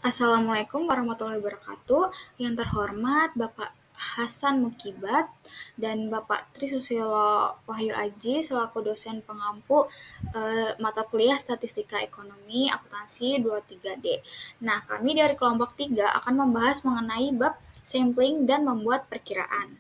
Assalamualaikum warahmatullahi wabarakatuh. Yang terhormat Bapak Hasan Mukibat dan Bapak Tri Susilo Wahyu Aji selaku dosen pengampu mata kuliah Statistika Ekonomi Akuntansi 23D. Nah, kami dari kelompok 3 akan membahas mengenai bab sampling dan membuat perkiraan.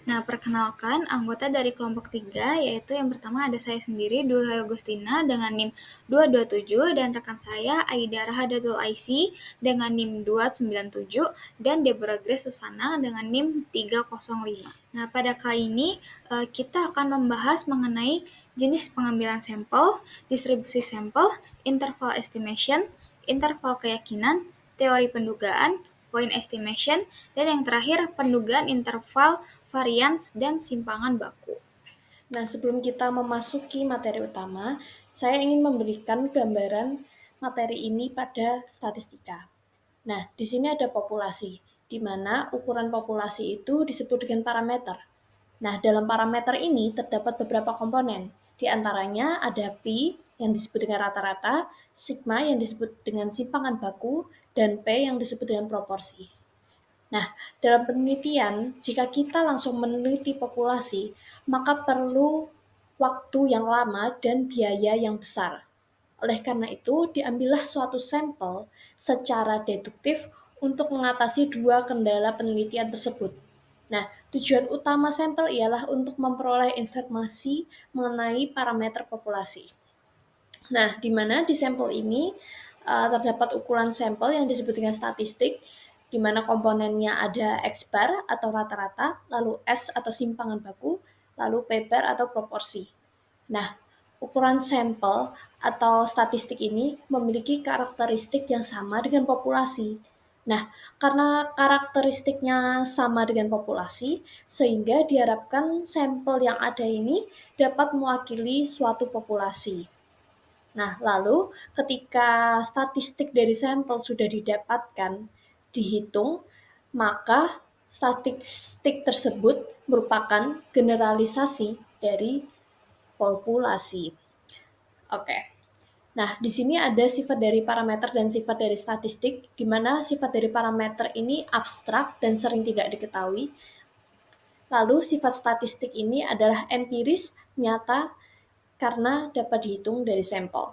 Nah, perkenalkan anggota dari kelompok 3, yaitu yang pertama ada saya sendiri, Dwi Agustina dengan NIM 227, dan rekan saya Aida Rahadatul Aisy dengan NIM 297, dan Deborah Grace Susana dengan NIM 305. Nah, pada kali ini kita akan membahas mengenai jenis pengambilan sampel, distribusi sampel, interval estimation, interval keyakinan, teori pendugaan, point estimation, dan yang terakhir pendugaan interval varians dan simpangan baku. Nah, sebelum kita memasuki materi utama, saya ingin memberikan gambaran materi ini pada statistika. Nah, di sini ada populasi, di mana ukuran populasi itu disebut dengan parameter. Nah, dalam parameter ini terdapat beberapa komponen. Di antaranya ada pi yang disebut dengan rata-rata, sigma yang disebut dengan simpangan baku, dan p yang disebut dengan proporsi. Nah, dalam penelitian, jika kita langsung meneliti populasi, maka perlu waktu yang lama dan biaya yang besar. Oleh karena itu, diambillah suatu sampel secara deduktif untuk mengatasi dua kendala penelitian tersebut. Nah, tujuan utama sampel ialah untuk memperoleh informasi mengenai parameter populasi. Nah, di mana di sampel ini terdapat ukuran sampel yang disebut dengan statistik, di mana komponennya ada X bar atau rata-rata, lalu S atau simpangan baku, lalu P bar atau proporsi. Nah, ukuran sampel atau statistik ini memiliki karakteristik yang sama dengan populasi. Nah, karena karakteristiknya sama dengan populasi, sehingga diharapkan sampel yang ada ini dapat mewakili suatu populasi. Nah, lalu ketika statistik dari sampel sudah didapatkan, dihitung, maka statistik tersebut merupakan generalisasi dari populasi. Oke. Nah, di sini ada sifat dari parameter dan sifat dari statistik, di mana sifat dari parameter ini abstrak dan sering tidak diketahui. Lalu sifat statistik ini adalah empiris, nyata, karena dapat dihitung dari sampel.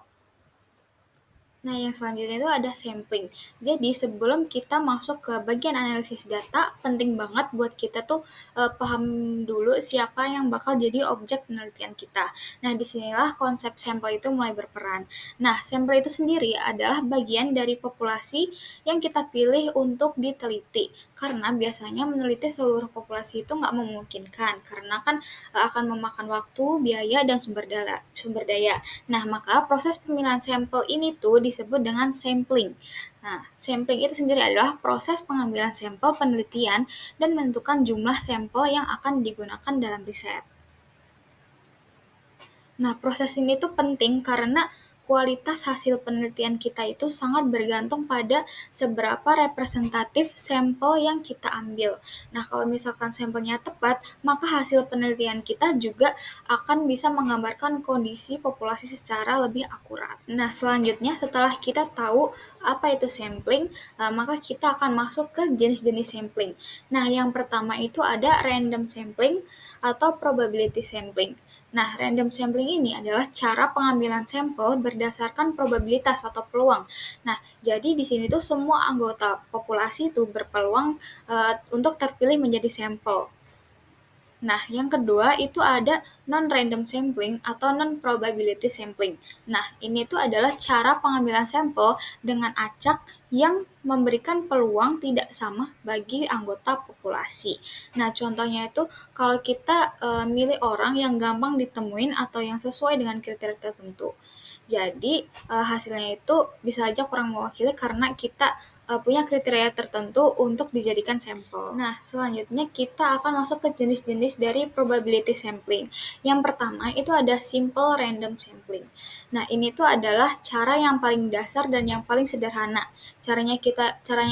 Nah, yang selanjutnya itu ada sampling. Jadi, sebelum kita masuk ke bagian analisis data, penting banget buat kita tuh paham dulu siapa yang bakal jadi objek penelitian kita. Nah, disinilah konsep sampel itu mulai berperan. Nah, sampel itu sendiri adalah bagian dari populasi yang kita pilih untuk diteliti. Karena biasanya meneliti seluruh populasi itu nggak memungkinkan, karena kan akan memakan waktu, biaya, dan sumber daya. Nah, maka proses pemilihan sampel ini tuh disebut dengan sampling. Nah, sampling itu sendiri adalah proses pengambilan sampel penelitian dan menentukan jumlah sampel yang akan digunakan dalam riset. Nah, proses ini tuh penting karena kualitas hasil penelitian kita itu sangat bergantung pada seberapa representatif sampel yang kita ambil. Nah, kalau misalkan sampelnya tepat, maka hasil penelitian kita juga akan bisa menggambarkan kondisi populasi secara lebih akurat. Nah, selanjutnya setelah kita tahu apa itu sampling, maka kita akan masuk ke jenis-jenis sampling. Nah, yang pertama itu ada random sampling atau probability sampling. Nah, random sampling ini adalah cara pengambilan sampel berdasarkan probabilitas atau peluang. Nah, jadi di sini tuh semua anggota populasi itu berpeluang untuk terpilih menjadi sampel. Nah, yang kedua itu ada non-random sampling atau non-probability sampling. Nah, ini tuh adalah cara pengambilan sampel dengan acak yang memberikan peluang tidak sama bagi anggota populasi. Nah, contohnya itu kalau kita milih orang yang gampang ditemuin atau yang sesuai dengan kriteria tertentu. Jadi, hasilnya itu bisa aja kurang mewakili karena kita punya kriteria tertentu untuk dijadikan sampel. Nah, selanjutnya kita akan masuk ke jenis-jenis dari probability sampling. Yang pertama itu ada simple random sampling. Nah, ini tuh adalah cara yang paling dasar dan yang paling sederhana. Caranya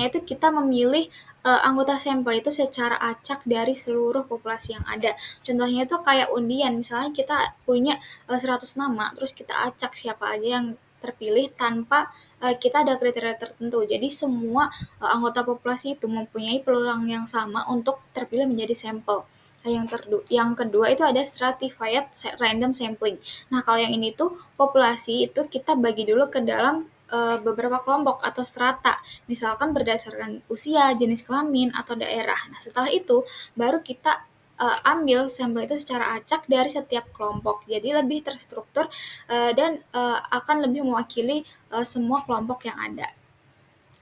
itu kita memilih anggota sampel itu secara acak dari seluruh populasi yang ada. Contohnya itu kayak undian, misalnya kita punya 100 nama, terus kita acak siapa aja yang terpilih tanpa kita ada kriteria tertentu. Jadi semua anggota populasi itu mempunyai peluang yang sama untuk terpilih menjadi sampel. Nah, yang kedua itu ada stratified random sampling. Nah, kalau yang ini tuh populasi itu kita bagi dulu ke dalam beberapa kelompok atau strata, misalkan berdasarkan usia, jenis kelamin, atau daerah. Nah, setelah itu baru kita ambil sampel itu secara acak dari setiap kelompok. Jadi lebih terstruktur dan akan lebih mewakili semua kelompok yang ada.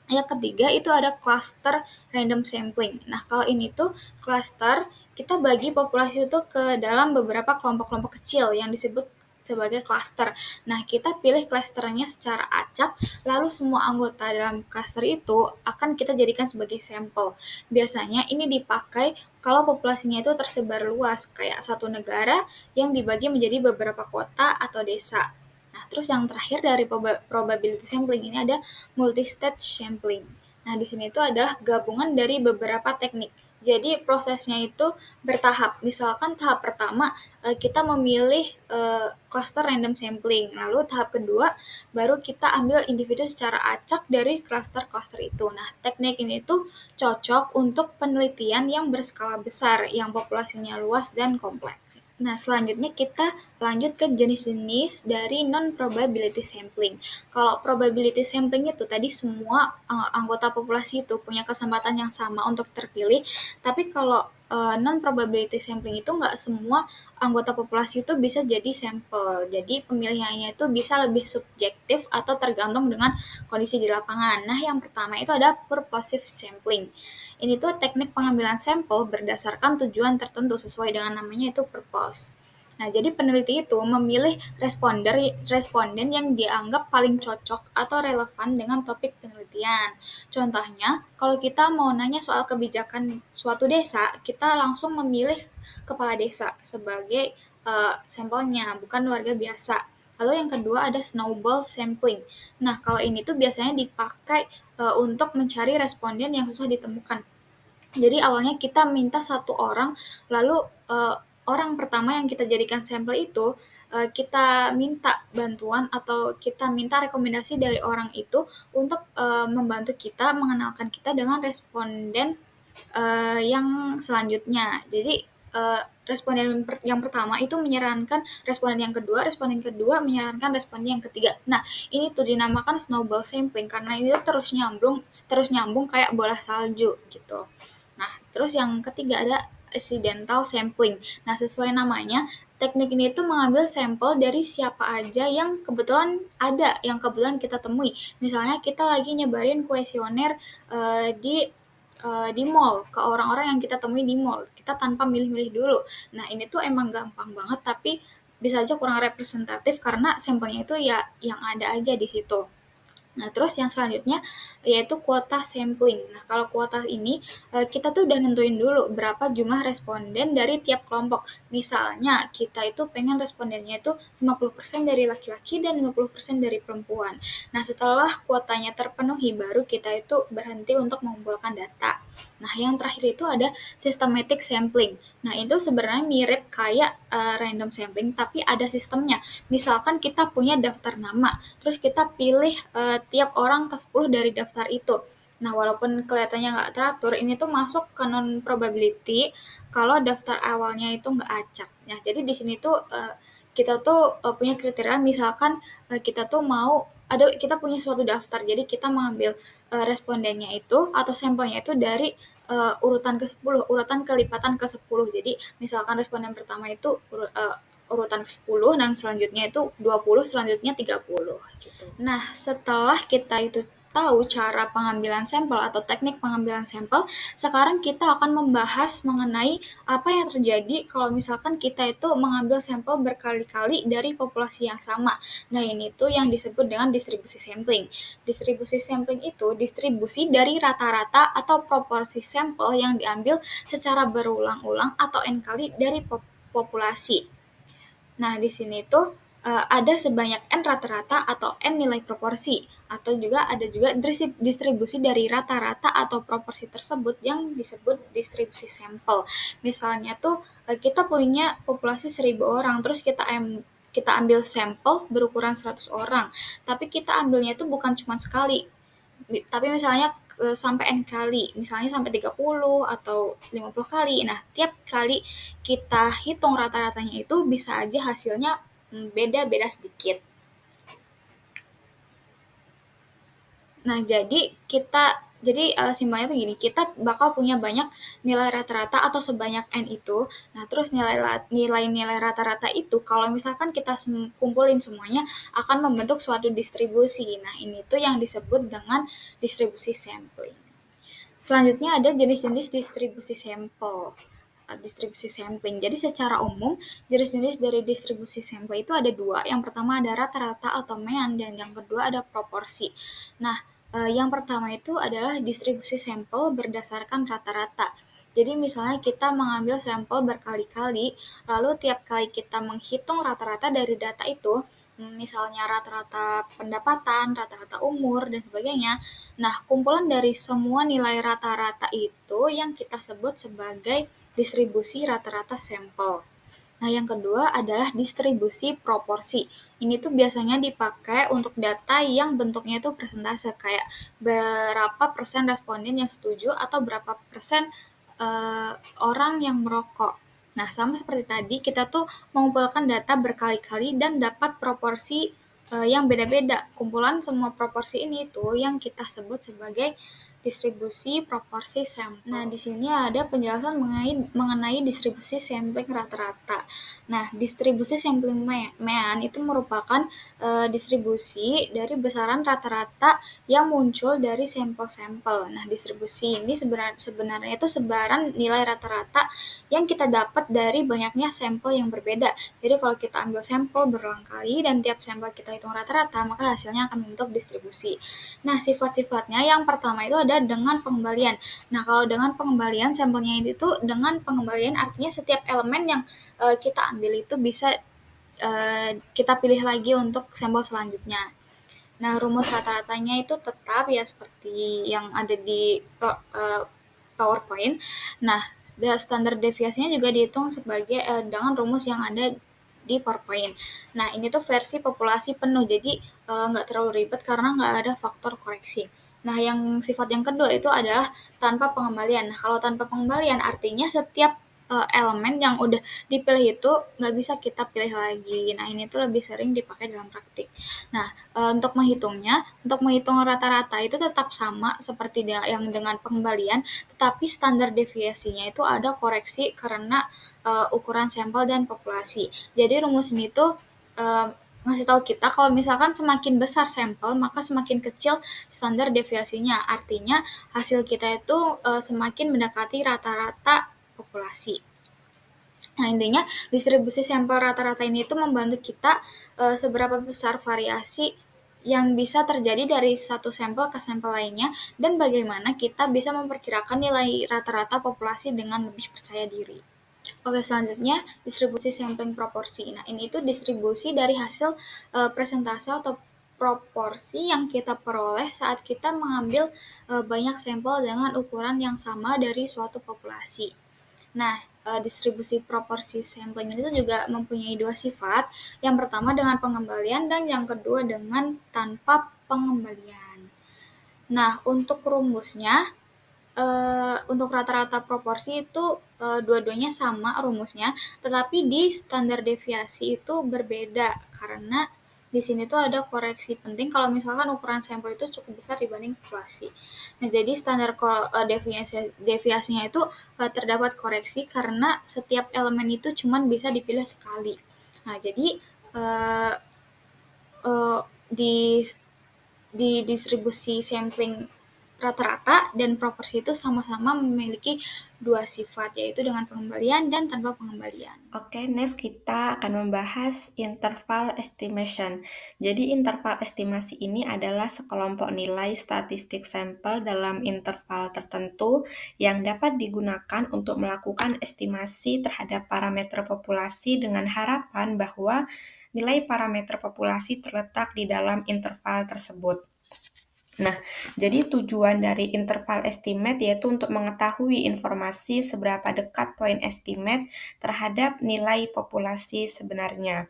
Yang ketiga itu ada cluster random sampling. Nah, kalau ini tuh cluster, kita bagi populasi itu ke dalam beberapa kelompok-kelompok kecil yang disebut sebagai cluster. Nah, kita pilih clusternya secara acak, lalu semua anggota dalam cluster itu akan kita jadikan sebagai sampel. Biasanya ini dipakai kalau populasinya itu tersebar luas, kayak satu negara yang dibagi menjadi beberapa kota atau desa. Nah, terus yang terakhir dari probability sampling ini ada multi-stage sampling. Nah, di sini itu adalah gabungan dari beberapa teknik. Jadi prosesnya itu bertahap. Misalkan tahap pertama kita memilih cluster random sampling. Lalu tahap kedua baru kita ambil individu secara acak dari cluster-cluster itu. Nah, teknik ini tuh cocok untuk penelitian yang berskala besar, yang populasinya luas dan kompleks. Nah, selanjutnya kita lanjut ke jenis-jenis dari non-probability sampling. Kalau probability sampling itu tadi semua anggota populasi itu punya kesempatan yang sama untuk terpilih, tapi kalau non-probability sampling itu nggak semua anggota populasi itu bisa jadi sampel. Jadi pemilihannya itu bisa lebih subjektif atau tergantung dengan kondisi di lapangan. Nah, yang pertama itu ada purposive sampling. Ini tuh teknik pengambilan sampel berdasarkan tujuan tertentu sesuai dengan namanya itu purpose. Nah, jadi peneliti itu memilih responden yang dianggap paling cocok atau relevan dengan topik penelitian. Contohnya, kalau kita mau nanya soal kebijakan suatu desa, kita langsung memilih kepala desa sebagai sampelnya, bukan warga biasa. Lalu yang kedua ada snowball sampling. Nah, kalau ini tuh biasanya dipakai untuk mencari responden yang susah ditemukan. Jadi awalnya kita minta satu orang, lalu orang pertama yang kita jadikan sampel itu kita minta bantuan atau kita minta rekomendasi dari orang itu untuk membantu kita mengenalkan kita dengan responden yang selanjutnya. Jadi responden yang pertama itu menyarankan responden yang kedua menyarankan responden yang ketiga. Nah, ini tuh dinamakan snowball sampling karena ini tuh terus nyambung kayak bola salju gitu. Nah, terus yang ketiga ada accidental sampling. Nah, sesuai namanya, teknik ini tuh mengambil sampel dari siapa aja yang kebetulan ada, yang kebetulan kita temui. Misalnya kita lagi nyebarin kuesioner di mall ke orang-orang yang kita temui di mall. Kita tanpa milih-milih dulu. Nah, ini tuh emang gampang banget tapi bisa aja kurang representatif karena sampelnya itu ya yang ada aja di situ. Nah, terus yang selanjutnya yaitu kuota sampling. Nah, kalau kuota ini kita tuh udah nentuin dulu berapa jumlah responden dari tiap kelompok. Misalnya kita itu pengen respondennya itu 50% dari laki-laki dan 50% dari perempuan. Nah, setelah kuotanya terpenuhi baru kita itu berhenti untuk mengumpulkan data. Nah, yang terakhir itu ada systematic sampling. Nah, itu sebenarnya mirip kayak random sampling tapi ada sistemnya. Misalkan kita punya daftar nama, terus kita pilih tiap orang ke 10 dari daftar itu. Nah, walaupun kelihatannya nggak teratur, ini tuh masuk ke non-probability kalau daftar awalnya itu nggak acak. Nah, jadi di sini tuh kita tuh punya kriteria, misalkan kita tuh kita punya suatu daftar, jadi kita mengambil respondennya itu atau sampelnya itu dari urutan ke-10, urutan kelipatan ke-10. Jadi, misalkan responden pertama itu urutan ke-10 dan selanjutnya itu 20, selanjutnya 30 gitu. Nah, setelah kita itu tahu cara pengambilan sampel atau teknik pengambilan sampel, sekarang kita akan membahas mengenai apa yang terjadi kalau misalkan kita itu mengambil sampel berkali-kali dari populasi yang sama. Nah, ini tuh yang disebut dengan distribusi sampling. Distribusi sampling itu distribusi dari rata-rata atau proporsi sampel yang diambil secara berulang-ulang atau N kali dari populasi. Nah, di sini tuh ada sebanyak N rata-rata atau N nilai proporsi, atau juga ada juga distribusi dari rata-rata atau proporsi tersebut yang disebut distribusi sampel. Misalnya tuh kita punya populasi 1.000 orang, terus kita kita ambil sampel berukuran 100 orang, tapi kita ambilnya itu bukan cuma sekali, tapi misalnya sampai N kali, misalnya sampai 30 atau 50 kali. Nah, tiap kali kita hitung rata-ratanya itu bisa aja hasilnya beda-beda sedikit. Nah, simpelnya tuh gini, kita bakal punya banyak nilai rata-rata atau sebanyak N itu. Nah, terus nilai-nilai rata-rata itu kalau misalkan kita kumpulin semuanya akan membentuk suatu distribusi. Nah, ini tuh yang disebut dengan distribusi sampling. Selanjutnya ada jenis-jenis distribusi sampel. Distribusi sampling. Jadi secara umum, jenis-jenis dari distribusi sampel itu ada dua. Yang pertama ada rata-rata atau mean, dan yang kedua ada proporsi. Nah, yang pertama itu adalah distribusi sampel berdasarkan rata-rata. Jadi misalnya kita mengambil sampel berkali-kali, lalu tiap kali kita menghitung rata-rata dari data itu, misalnya rata-rata pendapatan, rata-rata umur, dan sebagainya. Nah, kumpulan dari semua nilai rata-rata itu yang kita sebut sebagai distribusi rata-rata sampel. Nah, yang kedua adalah distribusi proporsi. Ini tuh biasanya dipakai untuk data yang bentuknya itu persentase, kayak berapa persen responden yang setuju atau berapa persen orang yang merokok. Nah, sama seperti tadi, kita tuh mengumpulkan data berkali-kali dan dapat proporsi yang beda-beda. Kumpulan semua proporsi ini tuh yang kita sebut sebagai distribusi proporsi sampel. Nah, di sini ada penjelasan mengenai distribusi sampling rata-rata. Nah, distribusi sampling mean itu merupakan distribusi dari besaran rata-rata yang muncul dari sampel-sampel. Nah, distribusi ini sebenarnya itu sebaran nilai rata-rata yang kita dapat dari banyaknya sampel yang berbeda. Jadi kalau kita ambil sampel berulang kali dan tiap sampel kita hitung rata-rata, maka hasilnya akan membentuk distribusi. Nah, sifat-sifatnya yang pertama itu ada dengan pengembalian. Nah, kalau dengan pengembalian, sampelnya itu dengan pengembalian artinya setiap elemen yang kita ambil itu bisa kita pilih lagi untuk sampel selanjutnya. Nah, rumus rata-ratanya itu tetap ya seperti yang ada di PowerPoint. Nah, standar deviasinya juga dihitung sebagai dengan rumus yang ada di PowerPoint. Nah, ini tuh versi populasi penuh, jadi nggak terlalu ribet karena nggak ada faktor koreksi. Nah, yang sifat yang kedua itu adalah tanpa pengembalian. Nah, kalau tanpa pengembalian artinya setiap elemen yang udah dipilih itu nggak bisa kita pilih lagi. Nah, ini tuh lebih sering dipakai dalam praktik. Nah, untuk menghitung rata-rata itu tetap sama seperti yang dengan pengembalian, tetapi standar deviasinya itu ada koreksi karena ukuran sampel dan populasi. Jadi rumus ini tuh ngasih tahu kita kalau misalkan semakin besar sampel, maka semakin kecil standar deviasinya. Artinya hasil kita itu semakin mendekati rata-rata populasi. Nah, intinya distribusi sampel rata-rata ini itu membantu kita seberapa besar variasi yang bisa terjadi dari satu sampel ke sampel lainnya dan bagaimana kita bisa memperkirakan nilai rata-rata populasi dengan lebih percaya diri. Oke, selanjutnya distribusi sampling proporsi. Nah, ini itu distribusi dari hasil presentase atau proporsi yang kita peroleh saat kita mengambil banyak sampel dengan ukuran yang sama dari suatu populasi. Nah, distribusi proporsi sampling itu juga mempunyai dua sifat. Yang pertama dengan pengembalian dan yang kedua dengan tanpa pengembalian. Nah, untuk rumusnya, untuk rata-rata proporsi itu dua-duanya sama rumusnya, tetapi di standar deviasi itu berbeda karena di sini tuh ada koreksi penting kalau misalkan ukuran sampel itu cukup besar dibanding populasi. Nah, jadi standar deviasinya itu terdapat koreksi karena setiap elemen itu cuma bisa dipilih sekali. Nah, jadi uh, uh, di distribusi sampling rata-rata dan proporsi itu sama-sama memiliki dua sifat, yaitu dengan pengembalian dan tanpa pengembalian. Oke, next kita akan membahas interval estimation. Jadi interval estimasi ini adalah sekelompok nilai statistik sampel dalam interval tertentu yang dapat digunakan untuk melakukan estimasi terhadap parameter populasi dengan harapan bahwa nilai parameter populasi terletak di dalam interval tersebut. Nah, jadi tujuan dari interval estimate yaitu untuk mengetahui informasi seberapa dekat poin estimate terhadap nilai populasi sebenarnya.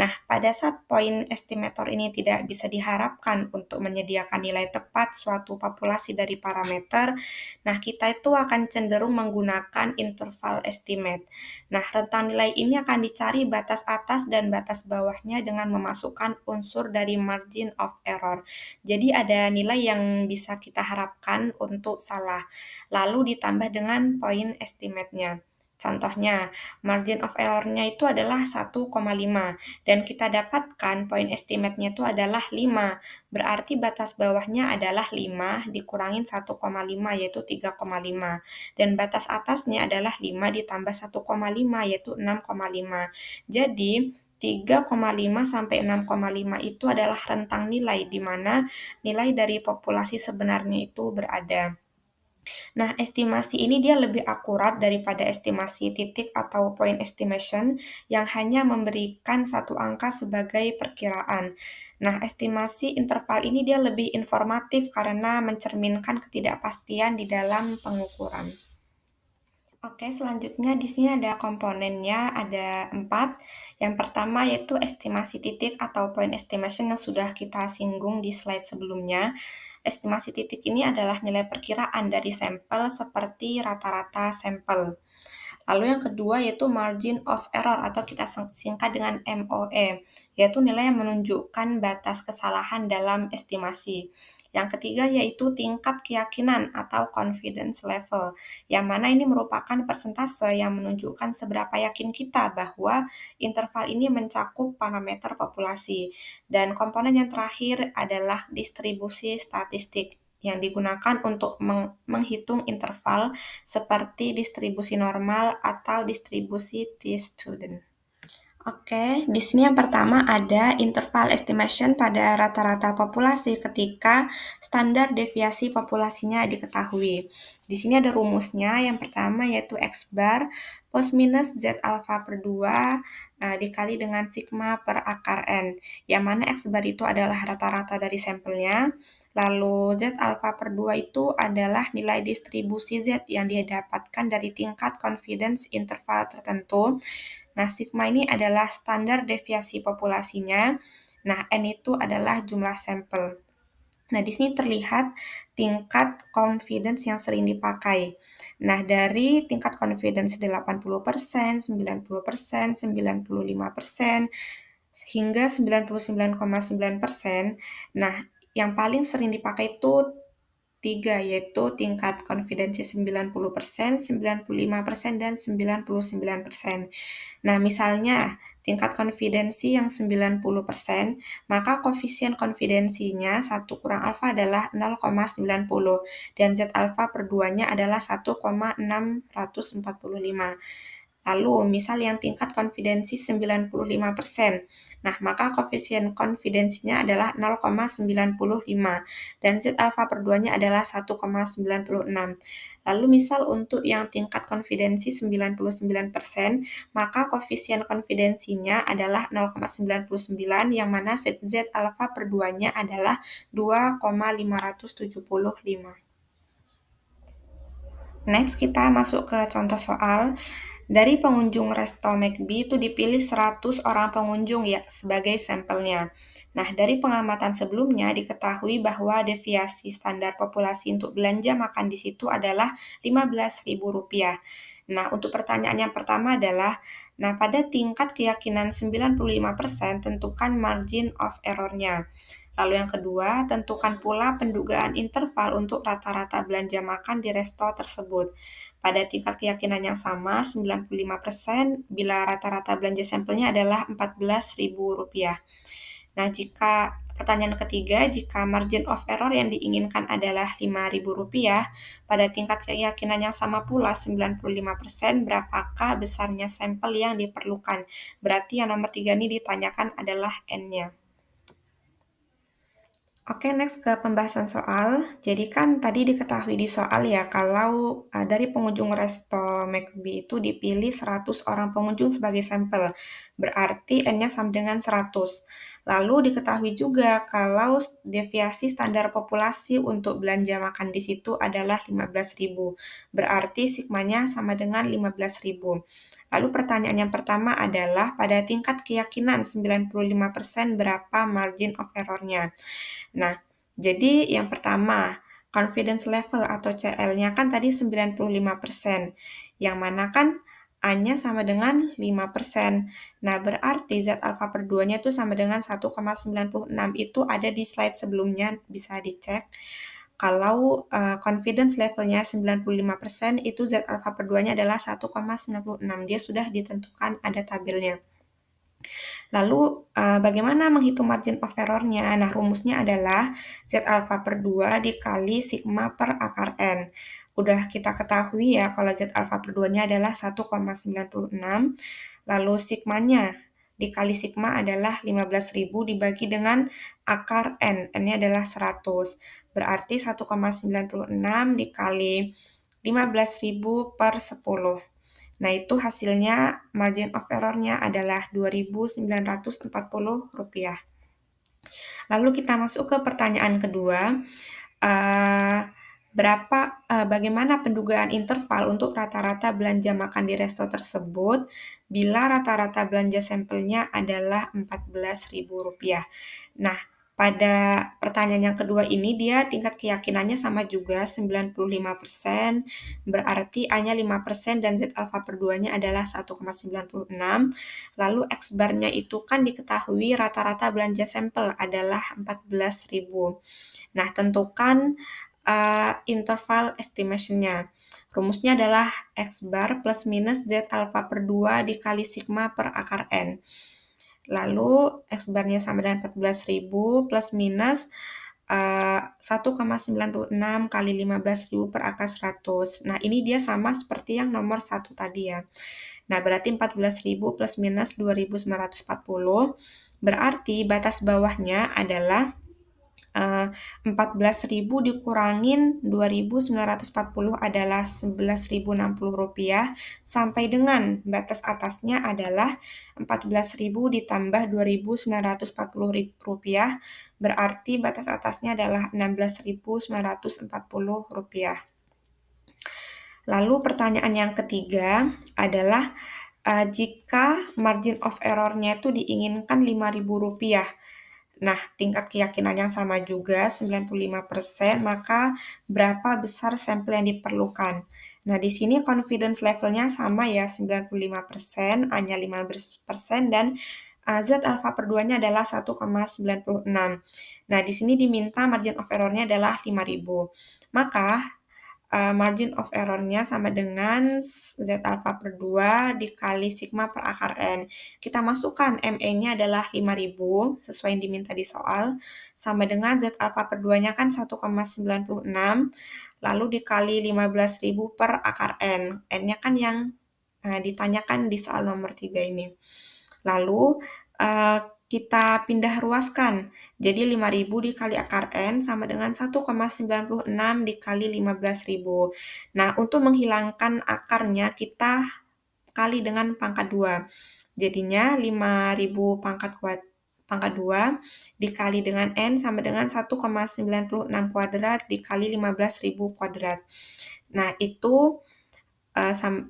Nah, pada saat point estimator ini tidak bisa diharapkan untuk menyediakan nilai tepat suatu populasi dari parameter, nah kita itu akan cenderung menggunakan interval estimate. Nah, rentang nilai ini akan dicari batas atas dan batas bawahnya dengan memasukkan unsur dari margin of error. Jadi ada nilai yang bisa kita harapkan untuk salah, lalu ditambah dengan point estimate-nya. Contohnya, margin of error-nya itu adalah 1,5 dan kita dapatkan point estimate-nya itu adalah 5. Berarti batas bawahnya adalah 5 dikurangin 1,5 yaitu 3,5 dan batas atasnya adalah 5 ditambah 1,5 yaitu 6,5. Jadi 3,5 sampai 6,5 itu adalah rentang nilai di mana nilai dari populasi sebenarnya itu berada. Nah, estimasi ini dia lebih akurat daripada estimasi titik atau point estimation yang hanya memberikan satu angka sebagai perkiraan. Nah, estimasi interval ini dia lebih informatif karena mencerminkan ketidakpastian di dalam pengukuran. Oke, selanjutnya di sini ada komponennya, ada 4. Yang pertama yaitu estimasi titik atau point estimation yang sudah kita singgung di slide sebelumnya. Estimasi titik ini adalah nilai perkiraan dari sampel seperti rata-rata sampel. Lalu yang kedua yaitu margin of error atau kita singkat dengan MOE, yaitu nilai yang menunjukkan batas kesalahan dalam estimasi. Yang ketiga yaitu tingkat keyakinan atau confidence level, yang mana ini merupakan persentase yang menunjukkan seberapa yakin kita bahwa interval ini mencakup parameter populasi. Dan komponen yang terakhir adalah distribusi statistik yang digunakan untuk menghitung interval seperti distribusi normal atau distribusi t-student. Oke, di sini yang pertama ada interval estimation pada rata-rata populasi ketika standar deviasi populasinya diketahui. Di sini ada rumusnya, yang pertama yaitu X bar plus minus Z alpha per 2 dikali dengan sigma per akar N, yang mana X bar itu adalah rata-rata dari sampelnya, lalu Z alpha per 2 itu adalah nilai distribusi Z yang dia dapatkan dari tingkat confidence interval tertentu. Nah, sigma ini adalah standar deviasi populasinya. Nah, N itu adalah jumlah sampel. Nah, di sini terlihat tingkat confidence yang sering dipakai. Nah, dari tingkat confidence 80%, 90%, 95%, hingga 99,9%. Nah, yang paling sering dipakai itu 3, yaitu tingkat konfidensi 90%, 95%, dan 99%. Nah, misalnya tingkat konfidensi yang 90%, maka koefisien konfidensinya 1 kurang alfa adalah 0,90 dan Z alfa per 2-nya adalah 1,645. Lalu, misal yang tingkat konfidensi 95%. Nah, maka koefisien konfidensinya adalah 0,95 dan Z alfa per 2-nya adalah 1,96. Lalu misal untuk yang tingkat konfidensi 99%, maka koefisien konfidensinya adalah 0,99 yang mana Z alfa per 2-nya adalah 2,575. Next, kita masuk ke contoh soal. Dari pengunjung resto McD itu dipilih 100 orang pengunjung ya sebagai sampelnya. Nah, dari pengamatan sebelumnya diketahui bahwa deviasi standar populasi untuk belanja makan di situ adalah Rp15.000. Nah, untuk pertanyaan yang pertama adalah, nah pada tingkat keyakinan 95% tentukan margin of error-nya. Lalu yang kedua, tentukan pula pendugaan interval untuk rata-rata belanja makan di resto tersebut. Pada tingkat keyakinan yang sama, 95%, bila rata-rata belanja sampelnya adalah Rp14.000. Nah, pertanyaan ketiga, jika margin of error yang diinginkan adalah Rp5.000, pada tingkat keyakinan yang sama pula 95%, berapakah besarnya sampel yang diperlukan? Berarti yang nomor 3 ini ditanyakan adalah N-nya. Oke, next ke pembahasan soal. Jadi kan tadi diketahui di soal ya, kalau dari pengunjung resto McD itu dipilih 100 orang pengunjung sebagai sampel. Berarti N-nya sama dengan 100. Lalu diketahui juga kalau deviasi standar populasi untuk belanja makan di situ adalah 15.000. Berarti sigmanya sama dengan 15.000. Lalu pertanyaan yang pertama adalah pada tingkat keyakinan 95% berapa margin of error-nya? Nah, jadi yang pertama, confidence level atau CL-nya kan tadi 95%, yang mana kan A-nya sama dengan 5%. Nah, berarti Z alfa per 2-nya itu sama dengan 1,96. Itu ada di slide sebelumnya, bisa dicek. Kalau confidence levelnya 95%, itu Z alfa per 2-nya adalah 1,96. Dia sudah ditentukan, ada tabelnya. Lalu, bagaimana menghitung margin of error-nya? Nah, rumusnya adalah Z alfa per 2 dikali sigma per akar N. Udah kita ketahui ya kalau Z alfa per 2-nya adalah 1,96, lalu sigmanya dikali sigma adalah 15.000 dibagi dengan akar N. N-nya adalah 100. Berarti 1,96 dikali 15.000 per 10. Nah, itu hasilnya margin of error-nya adalah Rp2.940. Lalu kita masuk ke pertanyaan kedua. Eh, bagaimana pendugaan interval untuk rata-rata belanja makan di resto tersebut bila rata-rata belanja sampelnya adalah Rp14.000. Nah, pada pertanyaan yang kedua ini dia tingkat keyakinannya sama juga 95%, berarti A-nya 5% dan Z alfa per 2-nya adalah 1,96. Lalu X bar-nya itu kan diketahui rata-rata belanja sampel adalah 14.000. Nah, tentukan interval estimation-nya. Rumusnya adalah X bar plus minus Z alfa per 2 dikali sigma per akar N. Lalu X bar-nya sama dengan 14.000 plus minus 1,96 kali 15.000 per akar 100. Nah, ini dia sama seperti yang nomor 1 tadi ya. Nah, berarti 14.000 plus minus 2.940. Berarti batas bawahnya adalah 14.000 dikurangin 2.940 adalah Rp11.060 sampai dengan batas atasnya adalah 14.000 ditambah Rp2.940 berarti batas atasnya adalah Rp16.940. Lalu pertanyaan yang ketiga adalah jika margin of error-nya itu diinginkan Rp5.000. Nah, tingkat keyakinan yang sama juga, 95%, maka berapa besar sampel yang diperlukan? Nah, di sini confidence level-nya sama ya, 95%, A-nya 15%, dan Z alfa per 2-nya adalah 1,96. Nah, di sini diminta margin of error-nya adalah 5.000. Maka, margin of error-nya sama dengan Z alfa per 2 dikali sigma per akar N. Kita masukkan ME-nya adalah 5.000, sesuai yang diminta di soal, sama dengan Z alfa per 2-nya kan 1,96, lalu dikali 15.000 per akar N. N-nya kan yang ditanyakan di soal nomor 3 ini. Lalu, kita pindah ruaskan. Jadi 5.000 dikali akar N sama dengan 1,96 dikali 15.000. Nah, untuk menghilangkan akarnya kita kali dengan pangkat 2. Jadinya 5.000 pangkat 2 dikali dengan N sama dengan 1,96 kuadrat dikali 15.000 kuadrat. Nah, itu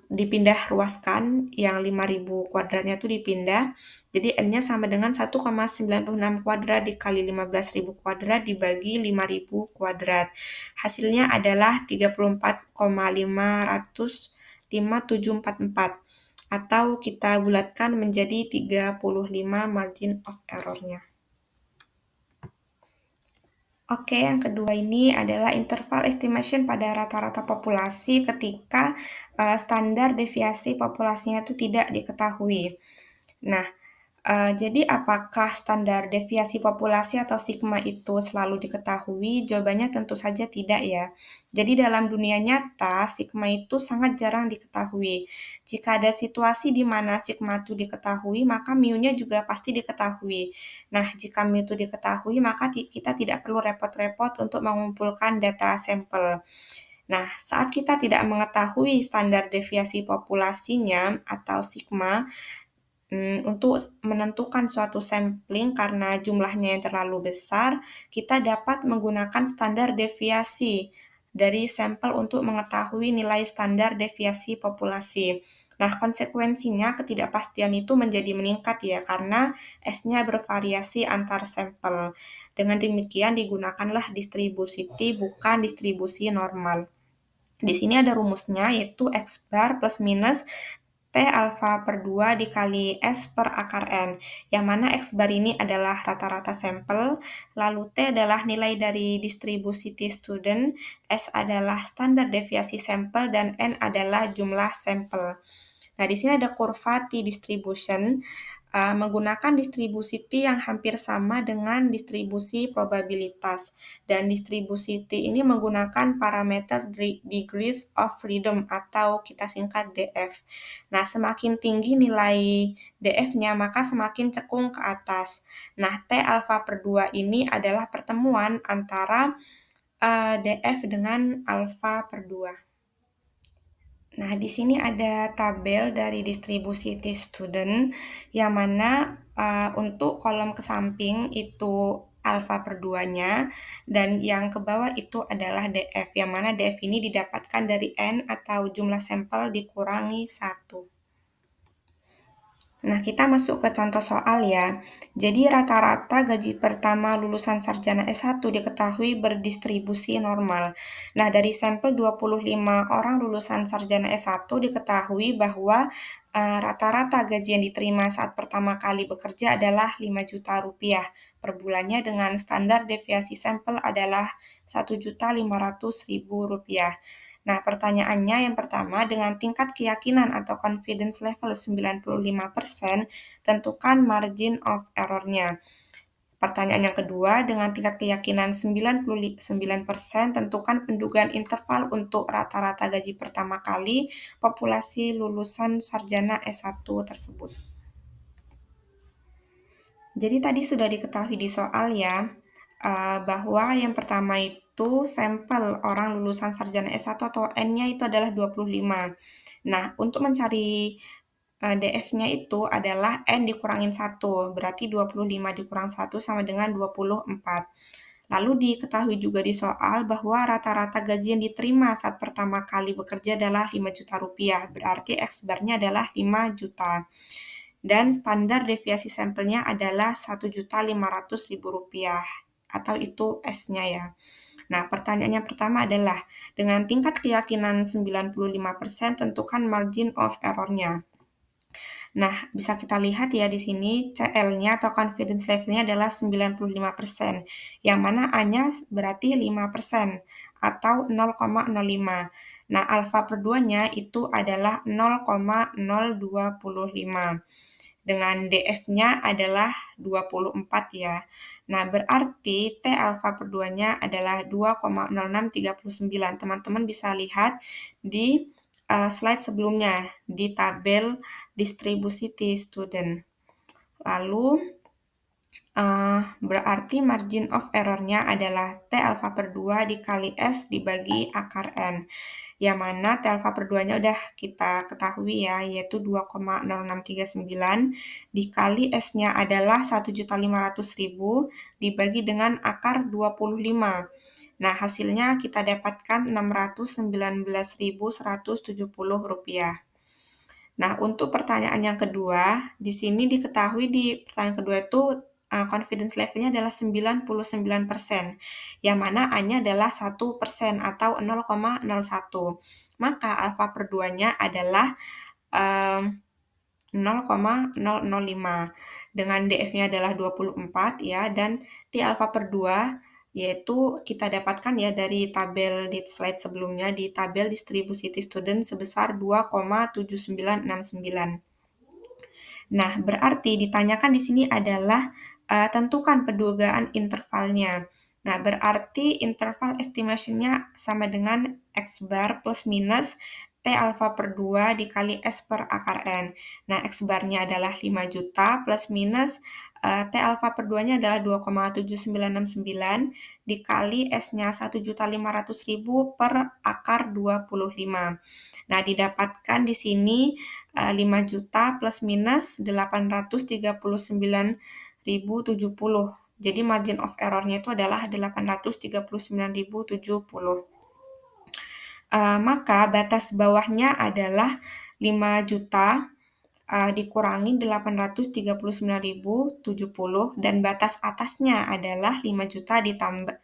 dipindah ruaskan, yang 5.000 kuadratnya itu dipindah, jadi N-nya sama dengan 1,96 kuadrat dikali 15.000 kuadrat dibagi 5.000 kuadrat. Hasilnya adalah 34,5744, atau kita bulatkan menjadi 35 margin of error-nya. Oke, yang kedua ini adalah interval estimation pada rata-rata populasi ketika standar deviasi populasinya itu tidak diketahui. Nah, jadi apakah standar deviasi populasi atau sigma itu selalu diketahui? Jawabannya tentu saja tidak ya. Jadi dalam dunia nyata, sigma itu sangat jarang diketahui. Jika ada situasi di mana sigma itu diketahui, maka mu-nya juga pasti diketahui. Nah, jika mu itu diketahui, maka kita tidak perlu repot-repot untuk mengumpulkan data sampel. Nah, saat kita tidak mengetahui standar deviasi populasinya atau sigma, Untuk menentukan suatu sampling karena jumlahnya yang terlalu besar, kita dapat menggunakan standar deviasi dari sampel untuk mengetahui nilai standar deviasi populasi. Nah, konsekuensinya ketidakpastian itu menjadi meningkat ya, karena S-nya bervariasi antar sampel. Dengan demikian digunakanlah distribusi T bukan distribusi normal. Di sini ada rumusnya yaitu X bar plus minus T alfa per 2 dikali S per akar N, yang mana X bar ini adalah rata-rata sampel, lalu T adalah nilai dari distribusi T student, S adalah standar deviasi sampel, dan N adalah jumlah sampel. Nah, di sini ada kurva T distribution, menggunakan distribusi T yang hampir sama dengan distribusi probabilitas. Dan distribusi T ini menggunakan parameter degrees of freedom atau kita singkat DF. Nah, semakin tinggi nilai DF-nya, maka semakin cekung ke atas. Nah, T alfa per 2 ini adalah pertemuan antara DF dengan alfa per 2. Nah, di sini ada tabel dari distribusi T-student, yang mana untuk kolom ke samping itu alfa per 2-nya, dan yang ke bawah itu adalah DF, yang mana DF ini didapatkan dari N atau jumlah sampel dikurangi 1. Nah, kita masuk ke contoh soal ya. Jadi, rata-rata gaji pertama lulusan sarjana S1 diketahui berdistribusi normal. Nah, dari sampel 25 orang lulusan sarjana S1 diketahui bahwa rata-rata gaji yang diterima saat pertama kali bekerja adalah 5 juta rupiah per bulannya dengan standar deviasi sampel adalah 1.500.000 rupiah. Nah, pertanyaannya yang pertama, dengan tingkat keyakinan atau confidence level 95%, tentukan margin of error-nya. Pertanyaan yang kedua, dengan tingkat keyakinan 99%, tentukan pendugaan interval untuk rata-rata gaji pertama kali populasi lulusan sarjana S1 tersebut. Jadi tadi sudah diketahui di soal ya, bahwa yang pertama itu sampel orang lulusan sarjana S1 atau N-nya itu adalah 25. Nah, untuk mencari DF-nya itu adalah N dikurangin 1, berarti 25 dikurang 1 sama dengan 24. Lalu diketahui juga di soal bahwa rata-rata gaji yang diterima saat pertama kali bekerja adalah 5 juta rupiah, berarti X bar-nya adalah 5 juta. Dan standar deviasi sampelnya adalah 1.500.000 rupiah, atau itu S-nya ya. Nah, pertanyaan yang pertama adalah, dengan tingkat keyakinan 95%, tentukan margin of error-nya. Nah, bisa kita lihat ya di sini CL-nya atau confidence level-nya adalah 95%, yang mana A-nya berarti 5% atau 0,05. Nah, alfa per 2-nya itu adalah 0,025. Dengan DF-nya adalah 24 ya. Nah, berarti T alfa per 2-nya adalah 2,0639. Teman-teman bisa lihat di slide sebelumnya, di tabel distribusi T-student. Lalu, berarti margin of error-nya adalah T alfa per 2 dikali S dibagi akar N. Yang mana T alfa per 2-nya udah kita ketahui ya, yaitu 2,0639 dikali S-nya adalah 1.500.000 dibagi dengan akar 25. Nah, hasilnya kita dapatkan 619.170 rupiah. Nah, untuk pertanyaan yang kedua, di sini diketahui di pertanyaan kedua itu confidence level-nya adalah 99%, yang mana A-nya adalah 1% atau 0,01. Maka alfa per 2-nya adalah 0,005. Dengan DF-nya adalah 24 ya, dan T alfa per 2 yaitu kita dapatkan ya dari tabel di slide sebelumnya, di tabel distribusi T-student sebesar 2,7969. Nah, berarti ditanyakan di sini adalah tentukan pendugaan intervalnya. Nah, berarti interval estimation-nya sama dengan X bar plus minus T alfa per 2 dikali S per akar N. Nah, X bar-nya adalah 5 juta plus minus T alfa per 2-nya adalah 2,7969 dikali S-nya 1.500.000 per akar 25. Nah, didapatkan di sini 5 juta plus minus 839.070. Jadi margin of error-nya itu adalah 839.070. Maka batas bawahnya adalah 5 juta dikurangi 839.070 dan batas atasnya adalah 5 juta ditambah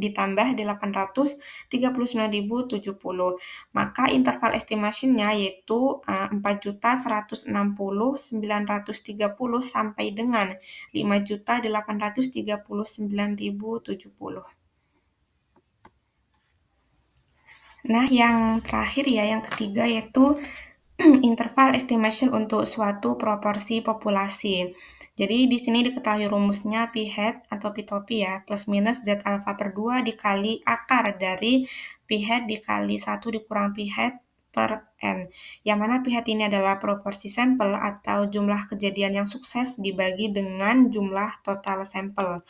839.070. Maka interval estimation-nya yaitu 4.160.930 sampai dengan 5.839.070. Nah, yang terakhir ya, yang ketiga yaitu interval estimation untuk suatu proporsi populasi. Jadi di sini diketahui rumusnya P hat atau P topi ya, plus minus Z alpha per 2 dikali akar dari P hat dikali 1 dikurang P hat per N. Yang mana P hat ini adalah proporsi sampel atau jumlah kejadian yang sukses dibagi dengan jumlah total sampel.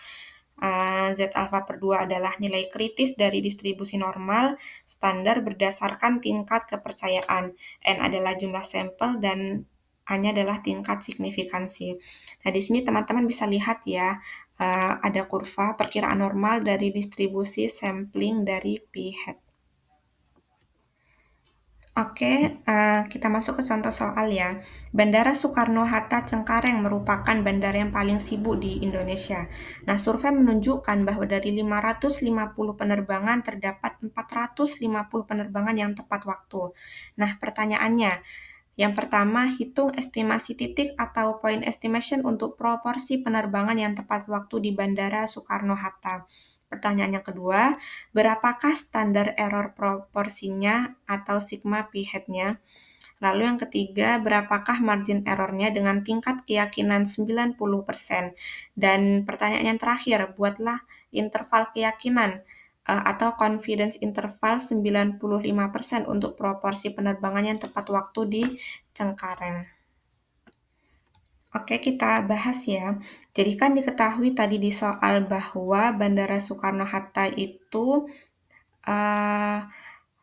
Z alpha per 2 adalah nilai kritis dari distribusi normal standar berdasarkan tingkat kepercayaan. N adalah jumlah sampel dan A-nya adalah tingkat signifikansi. Nah, di sini teman-teman bisa lihat ya, ada kurva perkiraan normal dari distribusi sampling dari P hat. Oke, kita masuk ke contoh soal ya. Bandara Soekarno-Hatta Cengkareng merupakan bandara yang paling sibuk di Indonesia. Nah, survei menunjukkan bahwa dari 550 penerbangan terdapat 450 penerbangan yang tepat waktu. Nah, pertanyaannya, yang pertama, hitung estimasi titik atau point estimation untuk proporsi penerbangan yang tepat waktu di Bandara Soekarno-Hatta. Pertanyaan yang kedua, berapakah standar error proporsinya atau sigma p hat-nya? Lalu yang ketiga, berapakah margin error-nya dengan tingkat keyakinan 90%? Dan pertanyaan yang terakhir, buatlah interval keyakinan atau confidence interval 95% untuk proporsi penerbangan yang tepat waktu di Cengkareng. Oke, kita bahas ya. Jadi kan diketahui tadi di soal bahwa Bandara Soekarno-Hatta itu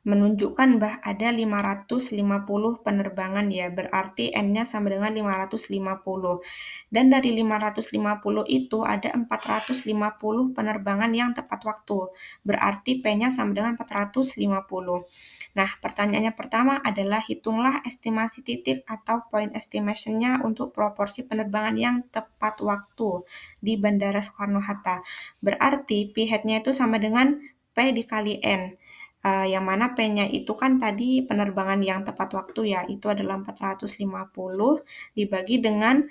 menunjukkan bahwa ada 550 penerbangan ya, berarti N-nya sama dengan 550. Dan dari 550 itu ada 450 penerbangan yang tepat waktu, berarti P-nya sama dengan 450. Nah, pertanyaannya pertama adalah hitunglah estimasi titik atau point estimation-nya untuk proporsi penerbangan yang tepat waktu di Bandara Soekarno-Hatta. Berarti P hat-nya itu sama dengan P dikali N. Yang mana P-nya itu kan tadi penerbangan yang tepat waktu ya, itu adalah 450 dibagi dengan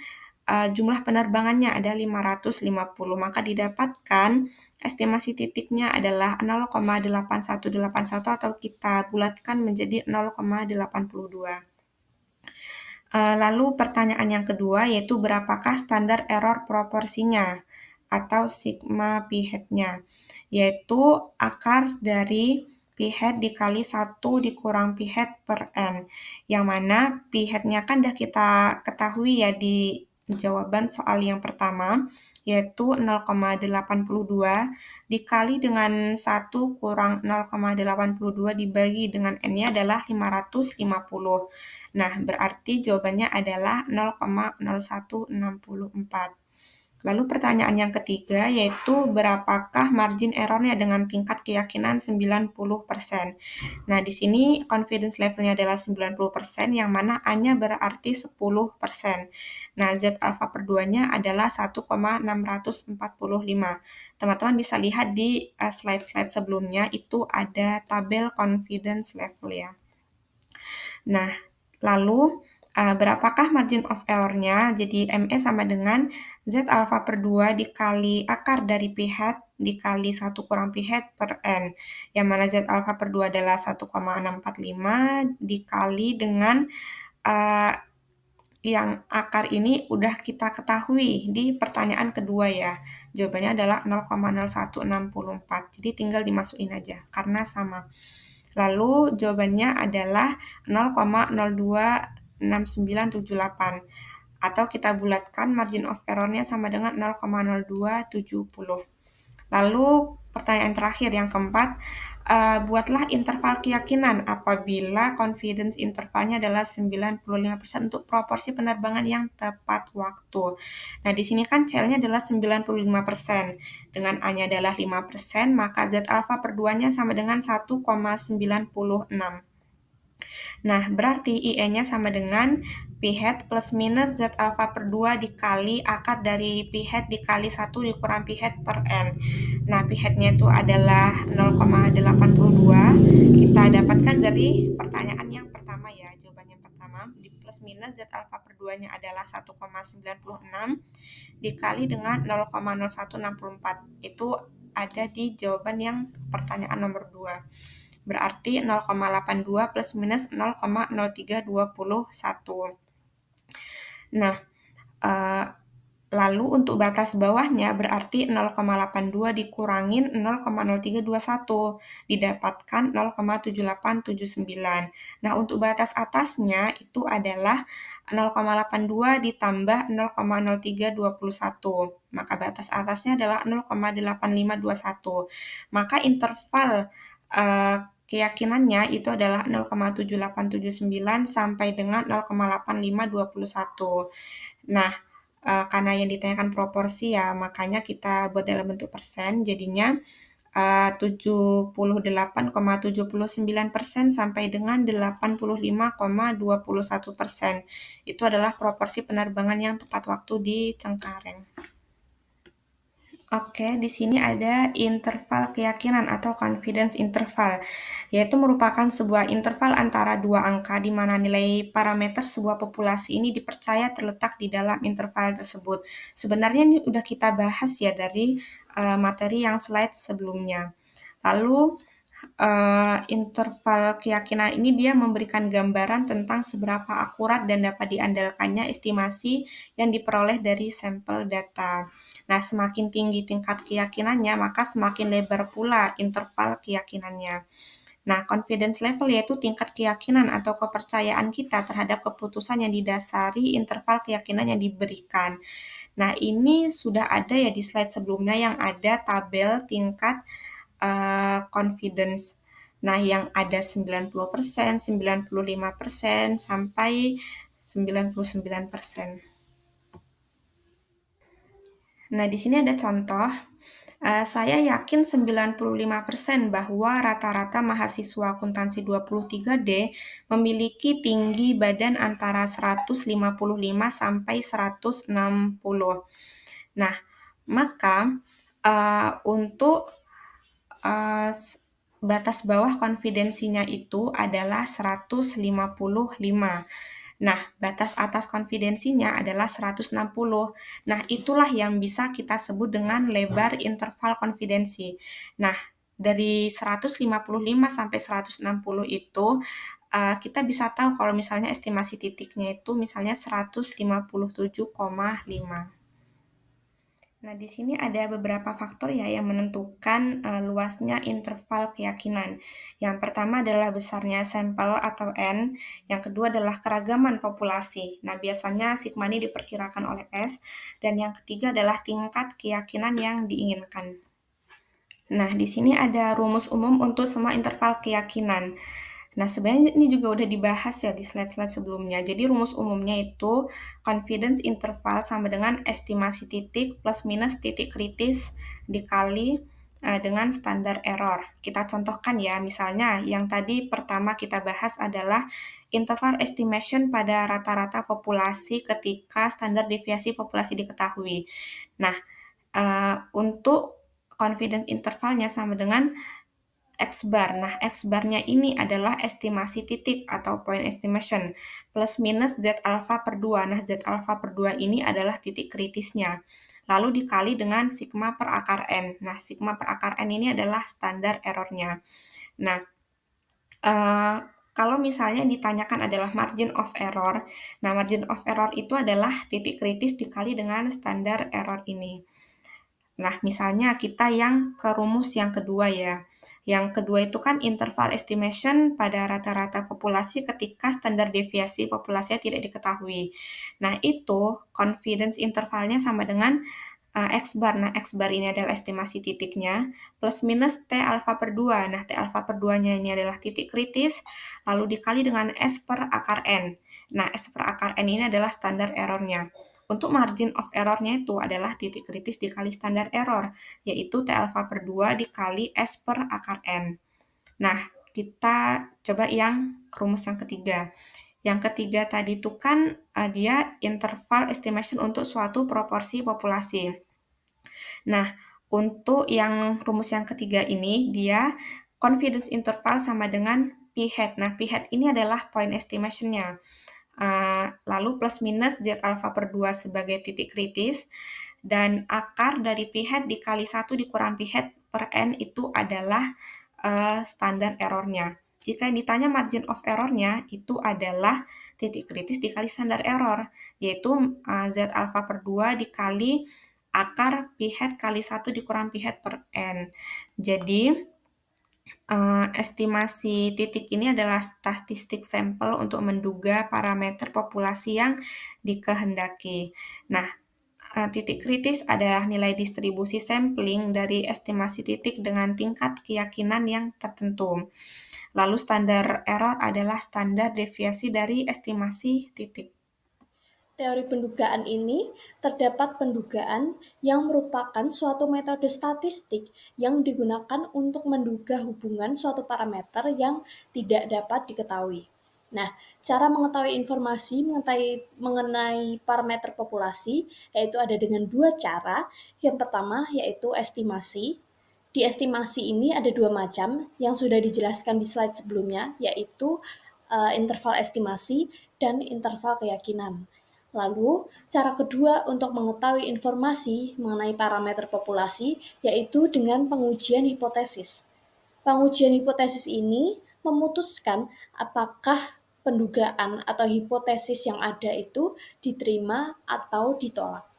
jumlah penerbangannya ada 550, maka didapatkan estimasi titiknya adalah 0,8181 atau kita bulatkan menjadi 0,82. Lalu pertanyaan yang kedua yaitu berapakah standar error proporsinya atau sigma p hat-nya, yaitu akar dari P hat dikali 1 dikurang P hat per N. Yang mana P hat-nya kan udah kita ketahui ya di jawaban soal yang pertama, yaitu 0,82 dikali dengan 1 kurang 0,82 dibagi dengan N-nya adalah 550. Nah, berarti jawabannya adalah 0,0164. Lalu pertanyaan yang ketiga yaitu berapakah margin error-nya dengan tingkat keyakinan 90%. Nah, di sini confidence level-nya adalah 90% yang mana A-nya berarti 10%. Nah, Z alpha per 2-nya adalah 1,645. Teman-teman bisa lihat di slide-slide sebelumnya itu ada tabel confidence level ya. Nah, lalu berapakah margin of error-nya? Jadi ME sama dengan Z alpha per 2 dikali akar dari P hat dikali 1 kurang P hat per N. Yang mana Z alpha per 2 adalah 1,645 dikali dengan yang akar ini udah kita ketahui di pertanyaan kedua ya. Jawabannya adalah 0,0164. Jadi tinggal dimasukin aja karena sama. Lalu jawabannya adalah 0,026978. atau kita bulatkan margin of error-nya sama dengan 0,0270. Lalu pertanyaan terakhir yang keempat, buatlah interval keyakinan apabila confidence intervalnya adalah 95% untuk proporsi penerbangan yang tepat waktu. Nah, di sini kan CL-nya adalah 95%. Dengan A-nya adalah 5%, maka Z alpha per 2-nya sama dengan 1,96. Nah, berarti IE-nya sama dengan P hat plus minus Z alpha per 2 dikali akar dari P hat dikali 1 dikurang P hat per N. Nah, P hat-nya itu adalah 0,82. Kita dapatkan dari pertanyaan yang pertama ya, jawaban yang pertama. Di plus minus Z alpha per 2-nya adalah 1,96 dikali dengan 0,0164. Itu ada di jawaban yang pertanyaan nomor 2. Berarti 0,82 plus minus 0,0321. Nah, lalu untuk batas bawahnya berarti 0,82 dikurangin 0,0321, didapatkan 0,7879. Nah, untuk batas atasnya itu adalah 0,82 ditambah 0,0321. Maka batas atasnya adalah 0,8521. Maka interval keyakinannya itu adalah 0,7879 sampai dengan 0,8521. Nah, karena yang ditanyakan proporsi ya, makanya kita buat dalam bentuk persen, jadinya 78,79% sampai dengan 85,21%. Itu adalah proporsi penerbangan yang tepat waktu di Cengkareng. Oke, di sini ada interval keyakinan atau confidence interval, yaitu merupakan sebuah interval antara dua angka di mana nilai parameter sebuah populasi ini dipercaya terletak di dalam interval tersebut. Sebenarnya ini udah kita bahas ya dari materi yang slide sebelumnya. Lalu interval keyakinan ini dia memberikan gambaran tentang seberapa akurat dan dapat diandalkannya estimasi yang diperoleh dari sampel data. Nah, semakin tinggi tingkat keyakinannya, maka semakin lebar pula interval keyakinannya. Nah, confidence level yaitu tingkat keyakinan atau kepercayaan kita terhadap keputusan yang didasari interval keyakinan yang diberikan. Nah, ini sudah ada ya di slide sebelumnya yang ada tabel tingkat confidence. Nah, yang ada 90%, 95%, sampai 99%. Nah, di sini ada contoh. Saya yakin 95% bahwa rata-rata mahasiswa akuntansi 23D memiliki tinggi badan antara 155 sampai 160. Nah, maka untuk batas bawah konfidensinya itu adalah 155. Nah, batas atas konfidensinya adalah 160. Nah, itulah yang bisa kita sebut dengan lebar interval konfidensi. Nah, dari 155 sampai 160 itu kita bisa tahu kalau misalnya estimasi titiknya itu misalnya 157,5. Nah, di sini ada beberapa faktor ya yang menentukan luasnya interval keyakinan. Yang pertama adalah besarnya sampel atau N, yang kedua adalah keragaman populasi. Nah, biasanya sigma ini diperkirakan oleh S, dan yang ketiga adalah tingkat keyakinan yang diinginkan. Nah, di sini ada rumus umum untuk semua interval keyakinan. Nah, sebenarnya ini juga udah dibahas ya di slide-slide sebelumnya. Jadi rumus umumnya itu confidence interval sama dengan estimasi titik plus minus titik kritis dikali dengan standar error. Kita contohkan ya, misalnya yang tadi pertama kita bahas adalah interval estimation pada rata-rata populasi ketika standar deviasi populasi diketahui. Nah, untuk confidence intervalnya sama dengan X bar. Nah, X barnya ini adalah estimasi titik atau point estimation plus minus Z alpha per 2. Nah, Z alpha per 2 ini adalah titik kritisnya. Lalu dikali dengan sigma per akar N. Nah, sigma per akar N ini adalah standar errornya. Nah, kalau misalnya ditanyakan adalah margin of error, nah margin of error itu adalah titik kritis dikali dengan standar error ini. Nah, misalnya kita yang ke rumus yang kedua ya. Yang kedua itu kan interval estimation pada rata-rata populasi ketika standar deviasi populasinya tidak diketahui. Nah, itu confidence intervalnya sama dengan X bar. Nah, X bar ini adalah estimasi titiknya, plus minus T alfa per 2. Nah, T alfa per 2-nya ini adalah titik kritis, lalu dikali dengan S per akar N. Nah, S per akar N ini adalah standar error-nya. Untuk margin of error-nya itu adalah titik kritis dikali standar error, yaitu T alfa per 2 dikali S per akar N. Nah, kita coba yang rumus yang ketiga. Yang ketiga tadi itu kan dia interval estimation untuk suatu proporsi populasi. Nah, untuk yang rumus yang ketiga ini, dia confidence interval sama dengan p-hat. Nah, p-hat ini adalah point estimation-nya. Lalu plus minus Z alpha per 2 sebagai titik kritis, dan akar dari p-hat dikali 1 dikurang p-hat per N itu adalah standar error-nya. Jika ditanya margin of error-nya, itu adalah titik kritis dikali standar error, yaitu Z alpha per 2 dikali akar p-hat kali 1 dikurang p-hat per N. Jadi, estimasi titik ini adalah statistik sampel untuk menduga parameter populasi yang dikehendaki. Nah, titik kritis adalah nilai distribusi sampling dari estimasi titik dengan tingkat keyakinan yang tertentu. Lalu standar error adalah standar deviasi dari estimasi titik. Teori pendugaan ini terdapat pendugaan yang merupakan suatu metode statistik yang digunakan untuk menduga hubungan suatu parameter yang tidak dapat diketahui. Nah, cara mengetahui informasi mengenai parameter populasi yaitu ada dengan dua cara. Yang pertama yaitu estimasi. Di estimasi ini ada dua macam yang sudah dijelaskan di slide sebelumnya, yaitu interval estimasi dan interval keyakinan. Lalu, cara kedua untuk mengetahui informasi mengenai parameter populasi yaitu dengan pengujian hipotesis. Pengujian hipotesis ini memutuskan apakah pendugaan atau hipotesis yang ada itu diterima atau ditolak.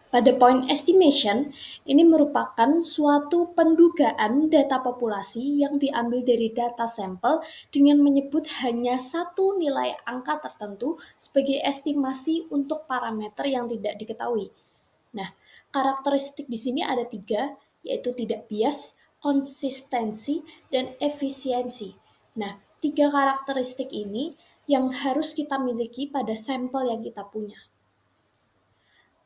Pada point estimation, ini merupakan suatu pendugaan data populasi yang diambil dari data sampel dengan menyebut hanya satu nilai angka tertentu sebagai estimasi untuk parameter yang tidak diketahui. Nah, karakteristik di sini ada 3, yaitu tidak bias, konsistensi, dan efisiensi. Nah, 3 karakteristik ini yang harus kita miliki pada sampel yang kita punya.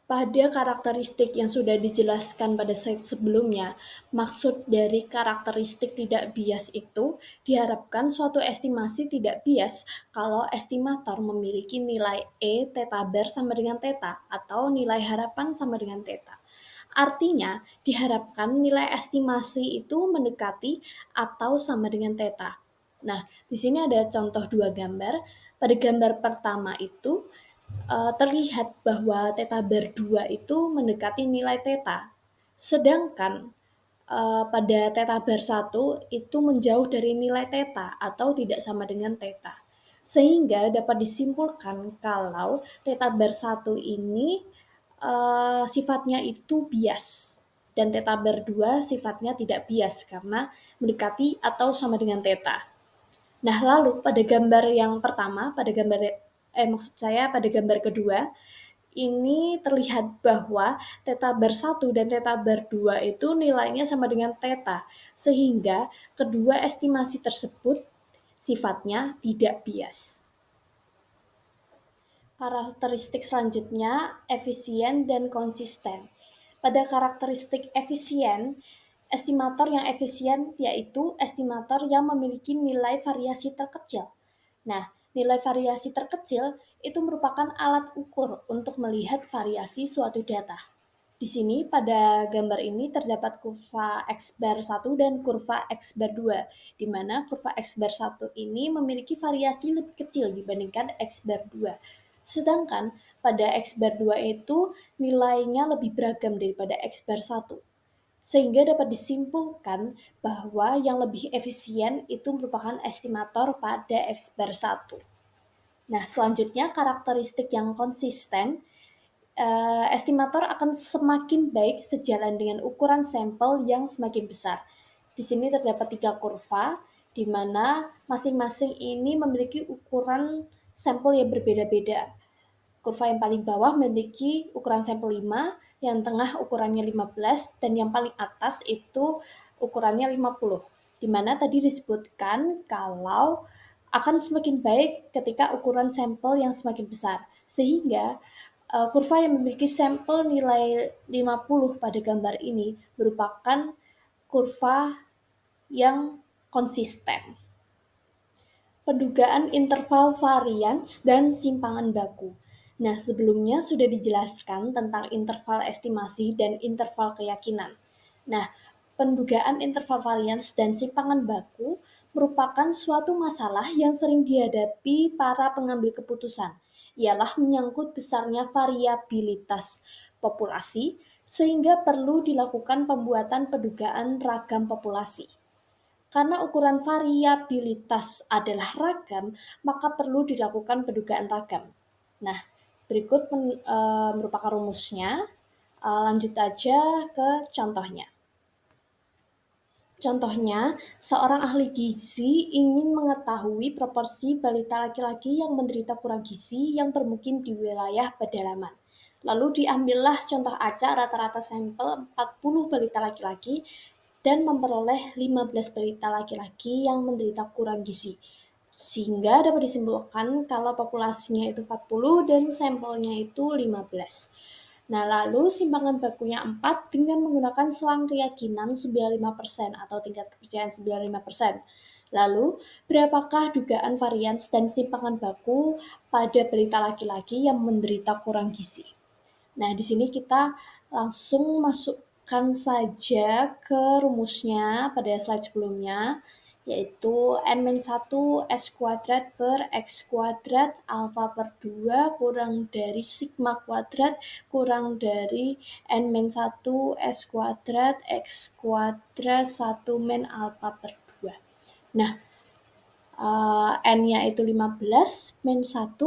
Pada karakteristik yang sudah dijelaskan pada slide sebelumnya, maksud dari karakteristik tidak bias itu diharapkan suatu estimasi tidak bias kalau estimator memiliki nilai E theta bar sama dengan theta atau nilai harapan sama dengan theta. Artinya, diharapkan nilai estimasi itu mendekati atau sama dengan theta. Nah, di sini ada contoh dua gambar. Pada gambar pertama itu, terlihat bahwa theta bar 2 itu mendekati nilai theta. Sedangkan pada theta bar 1 itu menjauh dari nilai theta atau tidak sama dengan theta. Sehingga dapat disimpulkan kalau theta bar 1 ini sifatnya itu bias dan theta bar 2 sifatnya tidak bias karena mendekati atau sama dengan theta. Nah, lalu pada gambar yang pertama, pada gambar kedua, ini terlihat bahwa theta bar 1 dan theta bar 2 itu nilainya sama dengan theta, sehingga kedua estimasi tersebut sifatnya tidak bias. Karakteristik selanjutnya, efisien dan konsisten. Pada karakteristik efisien, estimator yang efisien yaitu estimator yang memiliki nilai variasi terkecil. Nah, nilai variasi terkecil itu merupakan alat ukur untuk melihat variasi suatu data. Di sini pada gambar ini terdapat kurva X bar 1 dan kurva X bar 2, di mana kurva X bar 1 ini memiliki variasi lebih kecil dibandingkan X bar 2. Sedangkan pada X bar 2 itu nilainya lebih beragam daripada X bar 1. Sehingga dapat disimpulkan bahwa yang lebih efisien itu merupakan estimator pada X bar 1. Nah, selanjutnya karakteristik yang konsisten estimator akan semakin baik sejalan dengan ukuran sampel yang semakin besar. Di sini terdapat 3 kurva, di mana masing-masing ini memiliki ukuran sampel yang berbeda-beda. Kurva yang paling bawah memiliki ukuran sampel 5, yang tengah ukurannya 15, dan yang paling atas itu ukurannya 50. Di mana tadi disebutkan kalau akan semakin baik ketika ukuran sampel yang semakin besar. Sehingga kurva yang memiliki sampel nilai 50 pada gambar ini merupakan kurva yang konsisten. Pendugaan interval varians dan simpangan baku. Nah, sebelumnya sudah dijelaskan tentang interval estimasi dan interval keyakinan. Nah, pendugaan interval varians dan simpangan baku merupakan suatu masalah yang sering dihadapi para pengambil keputusan. Ialah menyangkut besarnya variabilitas populasi, sehingga perlu dilakukan pembuatan pendugaan ragam populasi. Karena ukuran variabilitas adalah ragam, maka perlu dilakukan pendugaan ragam. Nah, berikut merupakan rumusnya. Lanjut aja ke contohnya. Contohnya, seorang ahli gizi ingin mengetahui proporsi balita laki-laki yang menderita kurang gizi yang bermukim di wilayah pedalaman. Lalu diambillah contoh acak rata-rata sampel 40 balita laki-laki dan memperoleh 15 balita laki-laki yang menderita kurang gizi. Sehingga dapat disimpulkan kalau populasinya itu 40 dan sampelnya itu 15. Nah, lalu simpangan bakunya 4 dengan menggunakan selang keyakinan 95% atau tingkat kepercayaan 95%. Lalu, berapakah dugaan varians dan simpangan baku pada balita laki-laki yang menderita kurang gizi? Nah, di sini kita langsung masukkan saja ke rumusnya pada slide sebelumnya, yaitu N-1 S kuadrat per X kuadrat alfa per 2 kurang dari sigma kuadrat kurang dari N-1 S kuadrat X kuadrat 1 min alfa per 2. Nah, N-nya itu 15 min 1,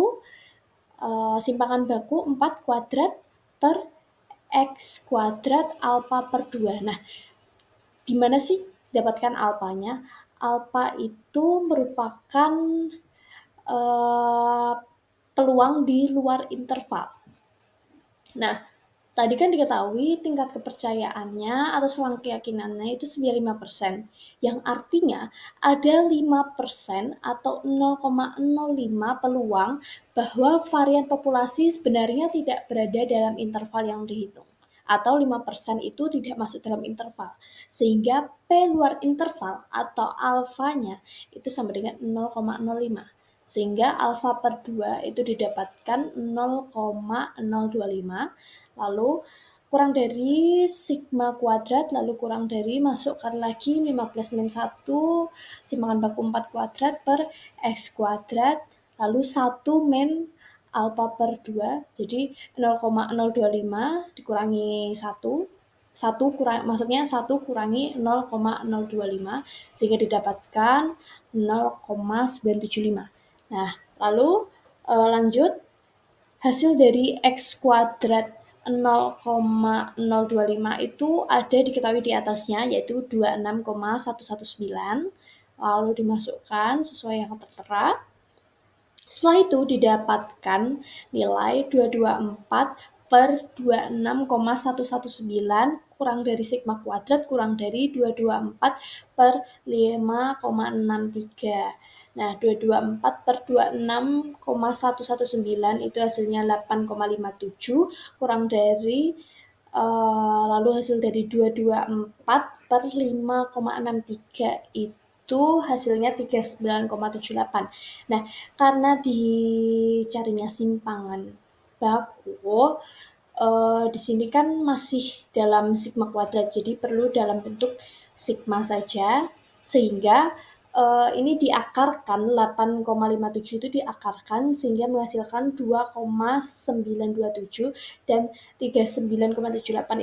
simpangan baku 4 kuadrat per X kuadrat alfa per 2. Nah, gimana sih dapatkan alfanya? Alfa itu merupakan peluang di luar interval. Nah, tadi kan diketahui tingkat kepercayaannya atau selang keyakinannya itu 95%, yang artinya ada 5% atau 0,05 peluang bahwa varian populasi sebenarnya tidak berada dalam interval yang dihitung. Atau 5% itu tidak masuk dalam interval. Sehingga P luar interval atau alfanya itu sama dengan 0,05. Sehingga alfa per 2 itu didapatkan 0,025, lalu kurang dari sigma kuadrat, lalu kurang dari masukkan lagi 15 min 1, simpangan baku 4 kuadrat per X kuadrat, lalu 1 min alfa per 2, jadi 0,025 dikurangi 1 maksudnya 1 kurangi 0,025 sehingga didapatkan 0,975. Nah, lalu lanjut, hasil dari X kuadrat 0,025 itu ada diketahui di atasnya, yaitu 26,119, lalu dimasukkan sesuai yang tertera. Setelah itu didapatkan nilai 224 per 26,119 kurang dari sigma kuadrat kurang dari 224 per 5,63. Nah, 224 per 26,119 itu hasilnya 8,57 kurang dari lalu hasil dari 224 per 5,63 itu hasilnya 39,78. Nah, karena dicarinya simpangan baku, di sini kan masih dalam sigma kuadrat, jadi perlu dalam bentuk sigma saja, sehingga ini diakarkan 8,57 itu diakarkan sehingga menghasilkan 2,927 dan 39,78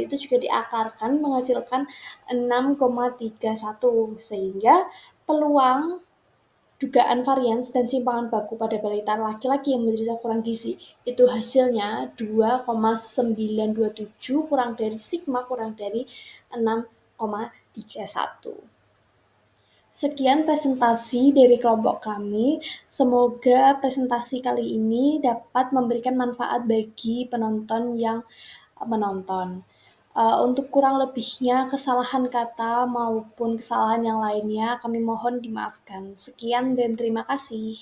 itu juga diakarkan menghasilkan 6,31 sehingga peluang dugaan varians dan simpangan baku pada balita laki-laki yang menderita kurang gizi. Itu hasilnya 2,927 kurang dari sigma kurang dari 6,31. Sekian presentasi dari kelompok kami. Semoga presentasi kali ini dapat memberikan manfaat bagi penonton yang menonton. Untuk kurang lebihnya kesalahan kata maupun kesalahan yang lainnya kami mohon dimaafkan. Sekian dan terima kasih.